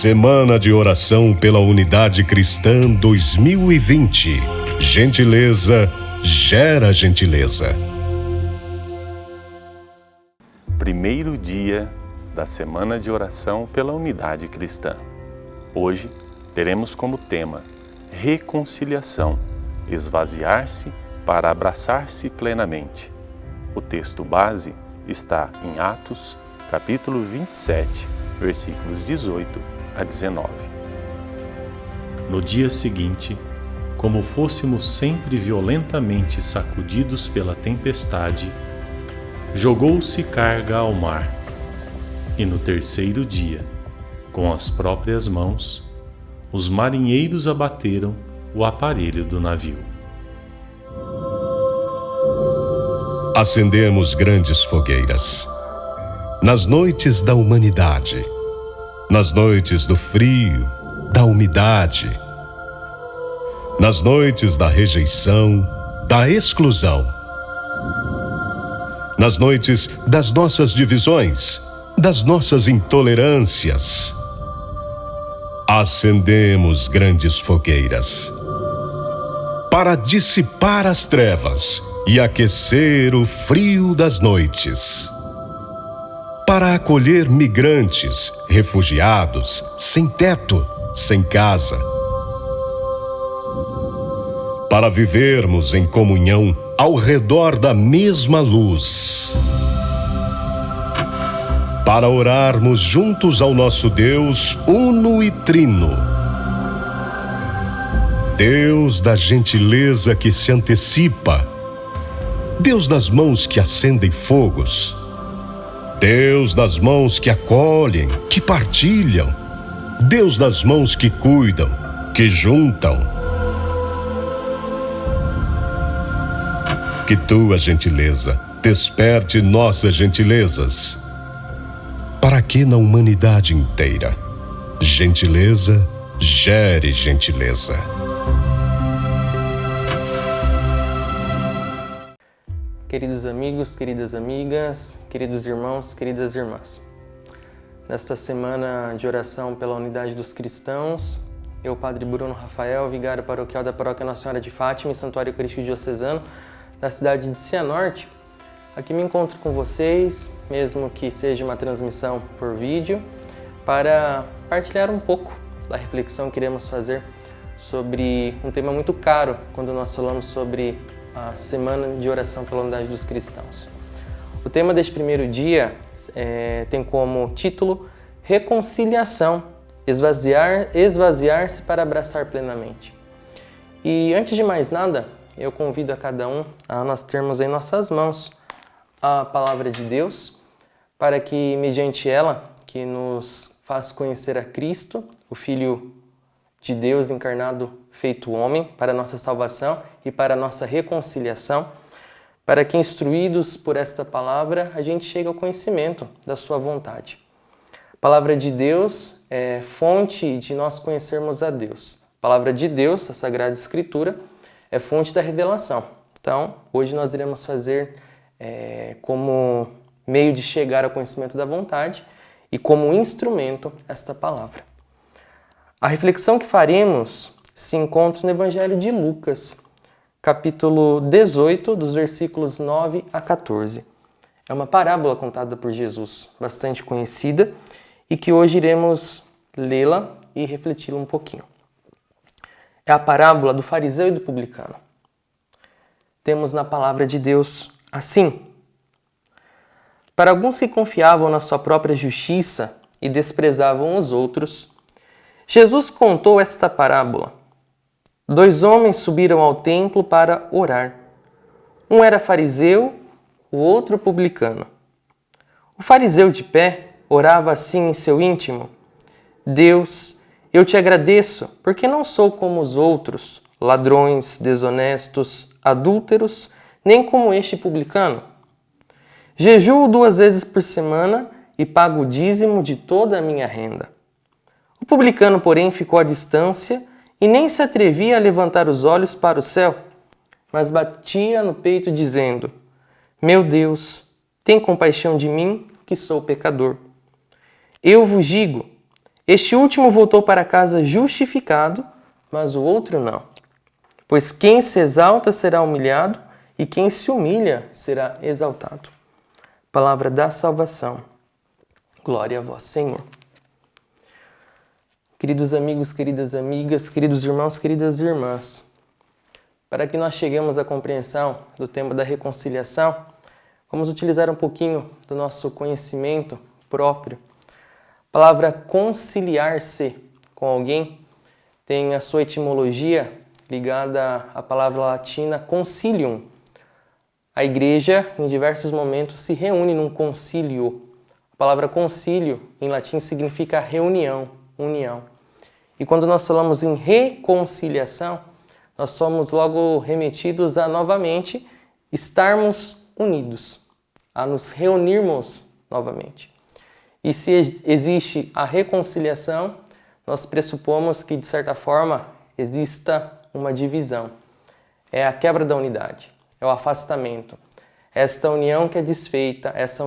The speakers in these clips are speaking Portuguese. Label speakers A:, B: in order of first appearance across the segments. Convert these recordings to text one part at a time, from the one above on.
A: Semana de Oração pela Unidade Cristã 2020. Gentileza gera gentileza.
B: Primeiro dia da Semana de Oração pela Unidade Cristã. Hoje teremos como tema reconciliação, esvaziar-se para abraçar-se plenamente. O texto base está em Atos, capítulo 27, versículos 18 a 19.
C: No dia seguinte, como fôssemos sempre violentamente sacudidos pela tempestade, jogou-se carga ao mar, e no terceiro dia, com as próprias mãos, os marinheiros abateram o aparelho do navio.
A: Acendemos grandes fogueiras. Nas noites da humanidade, nas noites do frio, da umidade, nas noites da rejeição, da exclusão, nas noites das nossas divisões, das nossas intolerâncias, acendemos grandes fogueiras para dissipar as trevas e aquecer o frio das noites, para acolher migrantes, refugiados, sem teto, sem casa, para vivermos em comunhão ao redor da mesma luz, para orarmos juntos ao nosso Deus uno e trino, Deus da gentileza que se antecipa, Deus das mãos que acendem fogos, Deus das mãos que acolhem, que partilham, Deus das mãos que cuidam, que juntam. Que tua gentileza desperte nossas gentilezas, para que na humanidade inteira gentileza gere gentileza.
D: Queridos amigos, queridas amigas, queridos irmãos, queridas irmãs. Nesta semana de oração pela unidade dos cristãos, eu, Padre Bruno Rafael, vigário paroquial da Paróquia Nossa Senhora de Fátima e Santuário Eucarístico Diocesano, da cidade de Cianorte, aqui me encontro com vocês, mesmo que seja uma transmissão por vídeo, para partilhar um pouco da reflexão que iremos fazer sobre um tema muito caro quando nós falamos sobre a Semana de Oração pela Unidade dos Cristãos. O tema deste primeiro dia tem como título Reconciliação, esvaziar-se para abraçar plenamente. E antes de mais nada, eu convido a cada um a nós termos em nossas mãos a Palavra de Deus, para que, mediante ela, que nos faz conhecer a Cristo, o Filho de Deus encarnado, feito homem, para a nossa salvação e para a nossa reconciliação, para que, instruídos por esta palavra, a gente chegue ao conhecimento da sua vontade. A palavra de Deus é fonte de nós conhecermos a Deus. A palavra de Deus, a Sagrada Escritura, é fonte da revelação. Então, hoje nós iremos fazer como meio de chegar ao conhecimento da vontade e como instrumento esta palavra. A reflexão que faremos se encontra no Evangelho de Lucas, capítulo 18, dos versículos 9 a 14. É uma parábola contada por Jesus, bastante conhecida, e que hoje iremos lê-la e refleti-la um pouquinho. É a parábola do fariseu e do publicano. Temos na palavra de Deus assim: para alguns que confiavam na sua própria justiça e desprezavam os outros, Jesus contou esta parábola. 2 homens subiram ao templo para orar. Um era fariseu, o outro publicano. O fariseu de pé orava assim em seu íntimo: Deus, eu te agradeço, porque não sou como os outros, ladrões, desonestos, adúlteros, nem como este publicano. Jejuo 2 vezes por semana e pago o dízimo de toda a minha renda. O publicano, porém, ficou à distância e nem se atrevia a levantar os olhos para o céu, mas batia no peito dizendo: Meu Deus, tem compaixão de mim, que sou pecador. Eu vos digo, Este último voltou para casa justificado, mas o outro não. Pois quem se exalta será humilhado, e quem se humilha será exaltado. Palavra da salvação. Glória a vós, Senhor. Queridos amigos, queridas amigas, queridos irmãos, queridas irmãs, para que nós cheguemos à compreensão do tema da reconciliação, vamos utilizar um pouquinho do nosso conhecimento próprio. A palavra conciliar-se com alguém tem a sua etimologia ligada à palavra latina concilium. A igreja, em diversos momentos, se reúne num concílio. A palavra concílio, em latim, significa reunião, união. E quando nós falamos em reconciliação, nós somos logo remetidos a novamente estarmos unidos, a nos reunirmos novamente. E se existe a reconciliação, nós pressupomos que, de certa forma, exista uma divisão. É a quebra da unidade, é o afastamento. Esta união que é desfeita, essa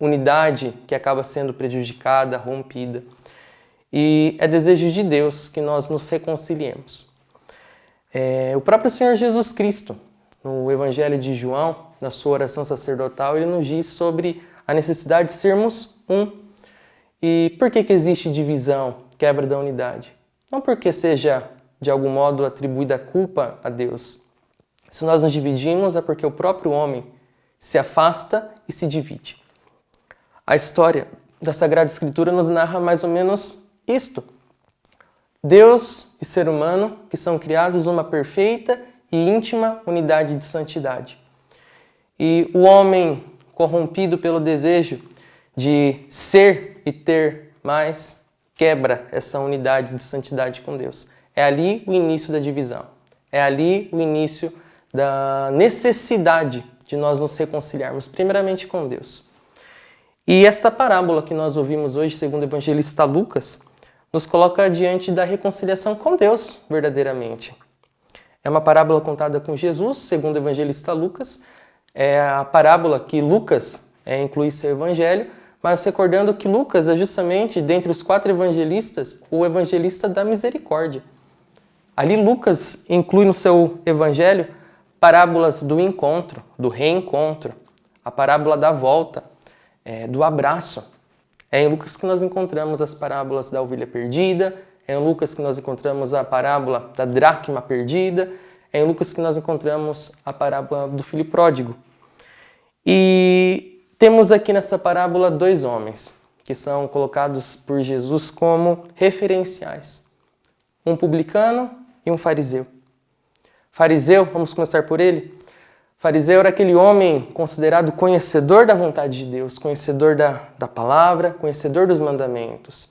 D: unidade que acaba sendo prejudicada, rompida. E é desejo de Deus que nós nos reconciliemos. O próprio Senhor Jesus Cristo, no Evangelho de João, na sua oração sacerdotal, ele nos diz sobre a necessidade de sermos um. E por que existe divisão, quebra da unidade? Não porque seja, de algum modo, atribuída a culpa a Deus. Se nós nos dividimos, é porque o próprio homem se afasta e se divide. A história da Sagrada Escritura nos narra mais ou menos isto. Deus e ser humano que são criados numa perfeita e íntima unidade de santidade. E o homem corrompido pelo desejo de ser e ter mais quebra essa unidade de santidade com Deus. É ali o início da divisão. É ali o início da necessidade de nós nos reconciliarmos primeiramente com Deus. E esta parábola que nós ouvimos hoje, segundo o evangelista Lucas, nos coloca diante da reconciliação com Deus, verdadeiramente. É uma parábola contada com Jesus, segundo o evangelista Lucas. É a parábola que Lucas inclui em seu evangelho, mas recordando que Lucas é justamente, dentre os 4 evangelistas, o evangelista da misericórdia. Ali Lucas inclui no seu evangelho parábolas do encontro, do reencontro, a parábola da volta, do abraço. É em Lucas que nós encontramos as parábolas da ovelha perdida, é em Lucas que nós encontramos a parábola da dracma perdida, é em Lucas que nós encontramos a parábola do filho pródigo. E temos aqui nessa parábola 2 homens que são colocados por Jesus como referenciais. Um publicano e um fariseu. Fariseu, vamos começar por ele. Fariseu era aquele homem considerado conhecedor da vontade de Deus, conhecedor da palavra, conhecedor dos mandamentos.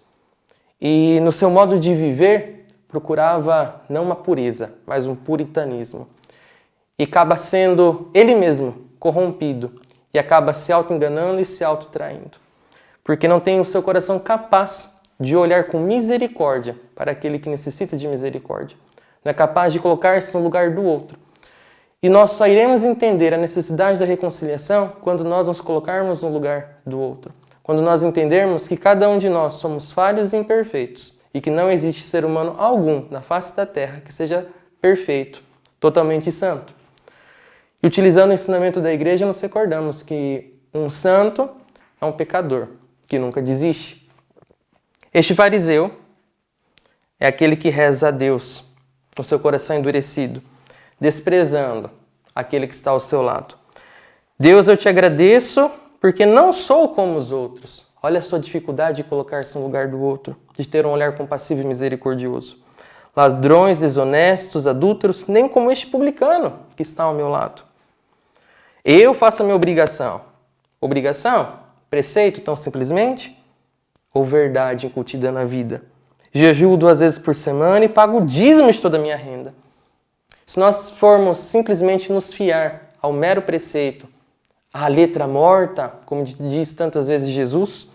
D: E no seu modo de viver, procurava não uma pureza, mas um puritanismo. E acaba sendo ele mesmo corrompido e acaba se auto-enganando e se auto-traindo. Porque não tem o seu coração capaz de olhar com misericórdia para aquele que necessita de misericórdia. Não é capaz de colocar-se no lugar do outro. E nós só iremos entender a necessidade da reconciliação quando nós nos colocarmos no lugar do outro. Quando nós entendermos que cada um de nós somos falhos e imperfeitos e que não existe ser humano algum na face da terra que seja perfeito, totalmente santo. E utilizando o ensinamento da igreja, nos recordamos que um santo é um pecador que nunca desiste. Este fariseu é aquele que reza a Deus com seu coração endurecido, desprezando aquele que está ao seu lado. Deus, eu te agradeço porque não sou como os outros. Olha a sua dificuldade de colocar-se no lugar do outro, de ter um olhar compassivo e misericordioso. Ladrões, desonestos, adúlteros, nem como este publicano que está ao meu lado. Eu faço a minha obrigação. Obrigação? Preceito tão simplesmente? Ou verdade incutida na vida? Jejuo 2 vezes por semana e pago o dízimo de toda a minha renda. Se nós formos simplesmente nos fiar ao mero preceito, à letra morta, como diz tantas vezes Jesus,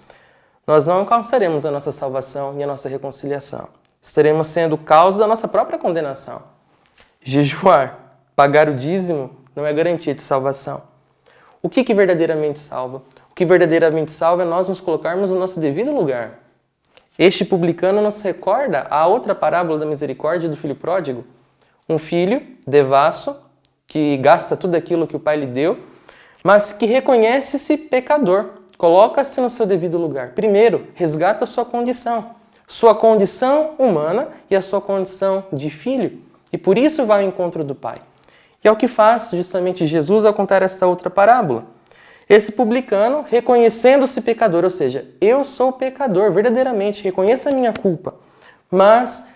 D: nós não alcançaremos a nossa salvação e a nossa reconciliação. Estaremos sendo causa da nossa própria condenação. Jejuar, pagar o dízimo, não é garantia de salvação. O que verdadeiramente salva? O que verdadeiramente salva é nós nos colocarmos no nosso devido lugar. Este publicano nos recorda a outra parábola da misericórdia do filho pródigo. Um filho devasso, que gasta tudo aquilo que o pai lhe deu, mas que reconhece-se pecador, coloca-se no seu devido lugar. Primeiro, resgata sua condição humana e a sua condição de filho, e por isso vai ao encontro do pai. E é o que faz justamente Jesus ao contar esta outra parábola. Esse publicano, reconhecendo-se pecador, ou seja, eu sou pecador, verdadeiramente, reconheço a minha culpa, mas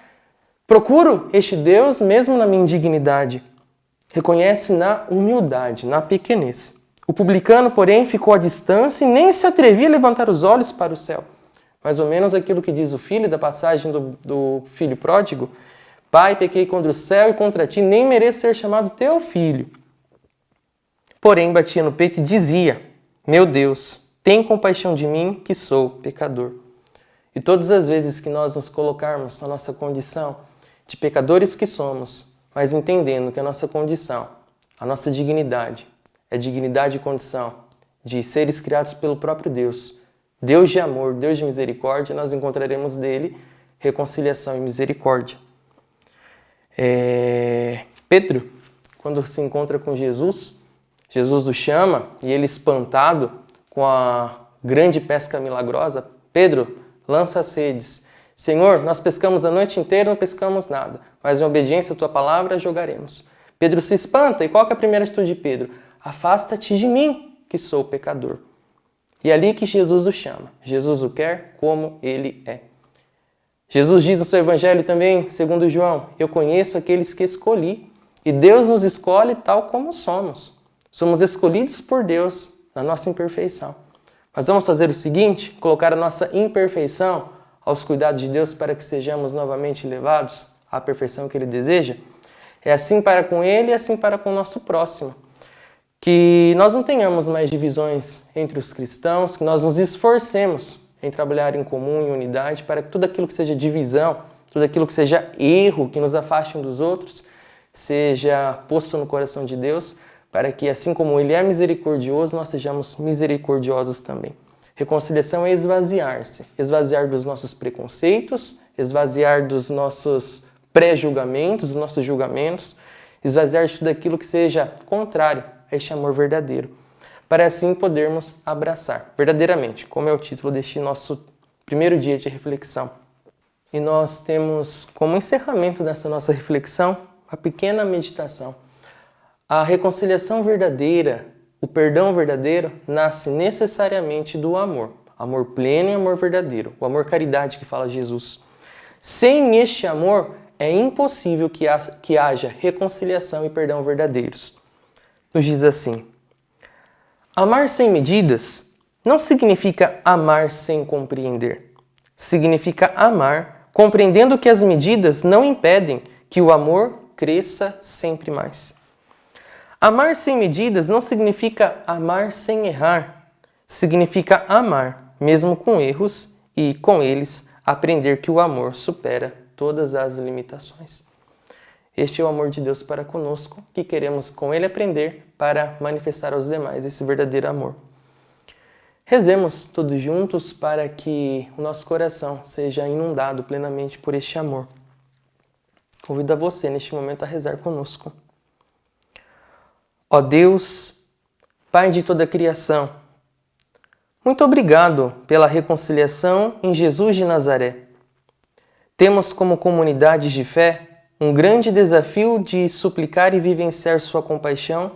D: procuro este Deus mesmo na minha indignidade. Reconhece na humildade, na pequenez. O publicano, porém, ficou à distância e nem se atrevia a levantar os olhos para o céu. Mais ou menos aquilo que diz o filho da passagem do filho pródigo. Pai, pequei contra o céu e contra ti, nem mereço ser chamado teu filho. Porém, batia no peito e dizia, meu Deus, tem compaixão de mim, que sou pecador. E todas as vezes que nós nos colocarmos na nossa condição de pecadores que somos, mas entendendo que a nossa condição, a nossa dignidade, é dignidade e condição de seres criados pelo próprio Deus, Deus de amor, Deus de misericórdia, nós encontraremos dele reconciliação e misericórdia. Pedro, quando se encontra com Jesus o chama e ele, espantado com a grande pesca milagrosa, Pedro, lança as redes. Senhor, nós pescamos a noite inteira e não pescamos nada, mas em obediência à tua palavra jogaremos. Pedro se espanta e qual que é a primeira atitude de Pedro? Afasta-te de mim, que sou pecador. E é ali que Jesus o chama. Jesus o quer como ele é. Jesus diz no seu evangelho também, segundo João, eu conheço aqueles que escolhi, e Deus nos escolhe tal como somos. Somos escolhidos por Deus na nossa imperfeição. Mas vamos fazer o seguinte, colocar a nossa imperfeição aos cuidados de Deus para que sejamos novamente levados à perfeição que Ele deseja? É assim para com Ele e assim para com o nosso próximo. Que nós não tenhamos mais divisões entre os cristãos, que nós nos esforcemos em trabalhar em comum, em unidade, para que tudo aquilo que seja divisão, tudo aquilo que seja erro, que nos afaste um dos outros, seja posto no coração de Deus, para que assim como Ele é misericordioso, nós sejamos misericordiosos também. Reconciliação é esvaziar-se, esvaziar dos nossos preconceitos, esvaziar dos nossos pré-julgamentos, dos nossos julgamentos, esvaziar de tudo aquilo que seja contrário a este amor verdadeiro, para assim podermos abraçar verdadeiramente, como é o título deste nosso primeiro dia de reflexão. E nós temos como encerramento dessa nossa reflexão a pequena meditação. A reconciliação verdadeira, o perdão verdadeiro, nasce necessariamente do amor. Amor pleno e amor verdadeiro. O amor caridade que fala Jesus. Sem este amor, é impossível que haja reconciliação e perdão verdadeiros. Nos diz assim, amar sem medidas não significa amar sem compreender. Significa amar compreendendo que as medidas não impedem que o amor cresça sempre mais. Amar sem medidas não significa amar sem errar. Significa amar, mesmo com erros, e, com eles, aprender que o amor supera todas as limitações. Este é o amor de Deus para conosco, que queremos com Ele aprender para manifestar aos demais esse verdadeiro amor. Rezemos todos juntos para que o nosso coração seja inundado plenamente por este amor. Convido a você, neste momento, a rezar conosco. Ó Deus, Pai de toda a criação, muito obrigado pela reconciliação em Jesus de Nazaré. Temos como comunidade de fé um grande desafio de suplicar e vivenciar sua compaixão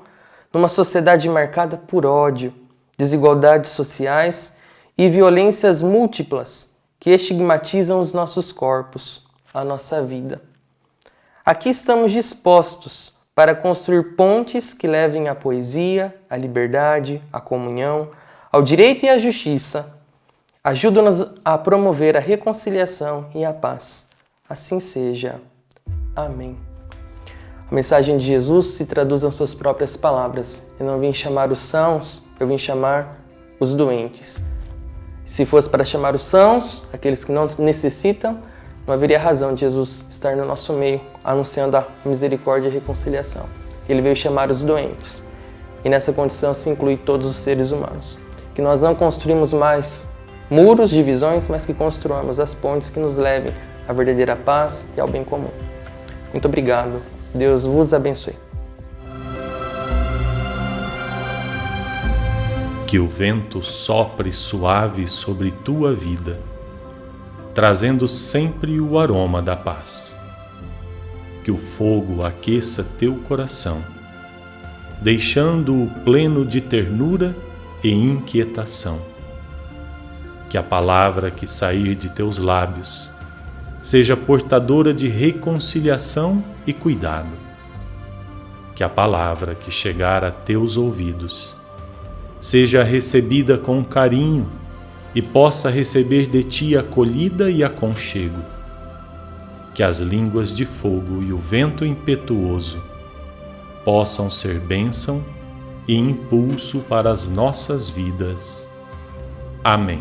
D: numa sociedade marcada por ódio, desigualdades sociais e violências múltiplas que estigmatizam os nossos corpos, a nossa vida. Aqui estamos dispostos para construir pontes que levem à poesia, à liberdade, à comunhão, ao direito e à justiça. Ajuda-nos a promover a reconciliação e a paz. Assim seja. Amém. A mensagem de Jesus se traduz nas suas próprias palavras. Eu não vim chamar os sãos, eu vim chamar os doentes. Se fosse para chamar os sãos, aqueles que não necessitam, não haveria razão de Jesus estar no nosso meio, anunciando a misericórdia e a reconciliação. Ele veio chamar os doentes. E nessa condição se inclui todos os seres humanos. Que nós não construímos mais muros, divisões, mas que construamos as pontes que nos levem à verdadeira paz e ao bem comum. Muito obrigado. Deus vos abençoe.
C: Que o vento sopre suave sobre tua vida, trazendo sempre o aroma da paz. Que o fogo aqueça teu coração, deixando-o pleno de ternura e inquietação. Que a palavra que sair de teus lábios seja portadora de reconciliação e cuidado. Que a palavra que chegar a teus ouvidos seja recebida com carinho e possa receber de ti acolhida e aconchego. Que as línguas de fogo e o vento impetuoso possam ser bênção e impulso para as nossas vidas. Amém.